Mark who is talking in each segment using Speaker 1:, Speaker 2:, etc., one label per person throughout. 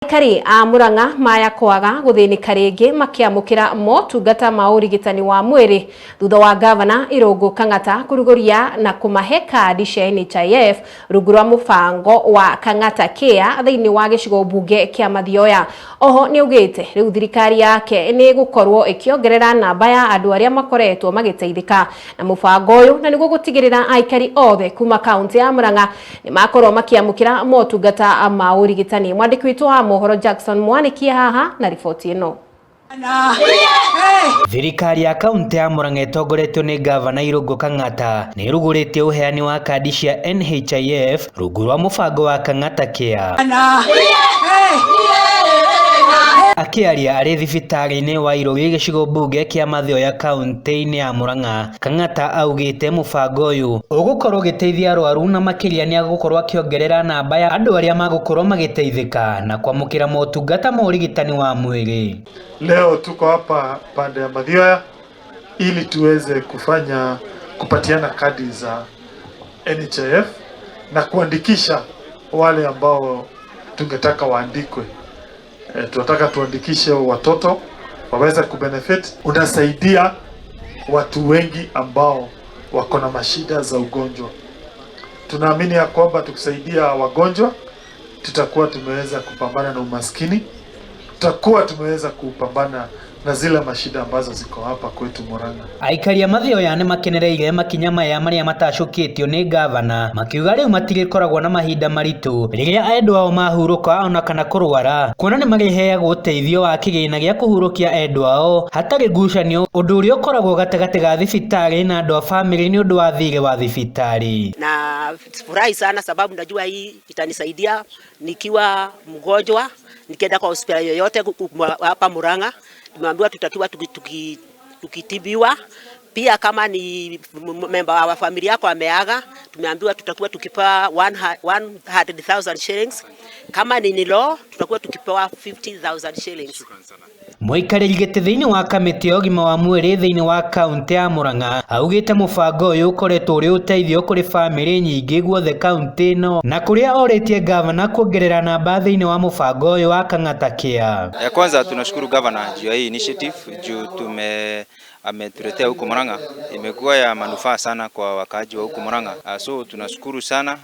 Speaker 1: Aikari a Murang'a maya kwaga guthinika ringi makiamukira motungata ma urigitani wa mwiri thutha wa gavana Irungu Kang'ata kuruguria na kumahe kandi cia NHIF rungu rwa mubango wa Kang'ata Care thiini wa gicigo bunge kia Mathioya. Oho ni ugite riu thirikari yake ni gukorwo ikiongerera namba ya andu aria makoretwo magiteithika na mubango uyu, na niguo gutigirira aikari othe kuma kaunti ya Murang'a ni makorwo makiamukira motungata ma urigitani. Mwandiki witu wa mohoro Jackson Mwanikia haha na riboti ino.
Speaker 2: Thirikari ya kaunti ya Murang'a itongoretio ni gavana Irungu Kang'ata ni iruguritie uheani wa kandi cia NHIF rungu rwa mubango wa Kang'ata Care. Akiaria ari thibitari-ini wa Irogi gicigo bunge kia Mathioya kaunti-ini ya Murang'a, Kang'ata augite mubango uyu ugukorwo giteithia arwaru na makiria ni agukorwo akiongerera namba ya andu aria magukorwo magiteithika na kwamukira motungata ma urigitani wa mwiri.
Speaker 3: Leo tuko hapa pande ya Mathioya ili tuweze kupatiana kadi za NHIF na kuandikisha wale ambao tungetaka waandikwe. Tunataka tuandikishe watoto waweze kubenefit. Unasaidia watu wengi ambao wako na mashida za ugonjwa. Tunaamini ya kwamba tukisaidia wagonjwa tutakuwa tumeweza kupambana na umaskini, tutakuwa tumeweza kupambana na zile mashida ambazo ziko hapa kwetu Murang'a.
Speaker 2: Aikari a Mathioya ni makenereire makinya maya maria matacukitio ni gavana, makiuga riu matirikoragwo na mahinda maritu riria endu ao mahuruka ona kana kurwara, kuona ni mariheagwo uteithio wa kigina gia kuhurukia endu ao hatari ngucanio, undu uria ukoragwo gatagati ga thibitari na andu a family ni undu wa thire wa thibitari.
Speaker 4: Na furahi sana sababu najua hii itanisaidia nikiwa mgonjwa, nikienda kwa hospitali yoyote hapa Murang'a. Tumeambiwa tutakiwa tukitibiwa. Pia kama ni member wa familia yako ameaga, tumeambiwa tutakiwa tukipewa 100,000 shillings. Kama ni nilo, tutakiwa tukipewa 50,000 shillings.
Speaker 2: Muikariri giti thiini wa kamiti ya ugima wa mwiri thiini wa kaunti ya Murang'a augite mubango uyu ukoretwo uri uteithio kuri family nyingi guothe kaunti ino, na kuria oritie gavana kuongerera namba thiini wa mubango uyu wa Kang'ata Care.
Speaker 5: Ya kwanza tunashukuru gavana juu ya hii initiative juu ametuletea huko Murang'a, imekuwa ya manufaa sana kwa wakaaji wa huko Murang'a. So tunashukuru sana.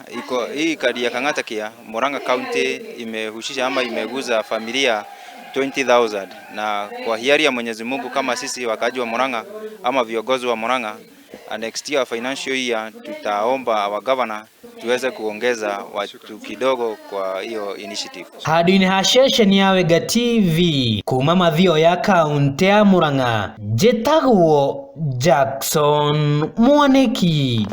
Speaker 5: Hii kadi ya Kang'ata Care Murang'a County imehusisha ama imeguza familia 20,000, na kwa hiari ya Mwenyezi Mungu kama sisi wakaaji wa Murang'a ama viongozi wa Murang'a, next year financial year tutaomba wa governor tuweze kuongeza watu kidogo kwa hiyo initiative.
Speaker 2: Hadi ni hashesheni ya Wega TV kuma Mathioya kaunti ya Murang'a, Jetagwo Jackson Mwaniki.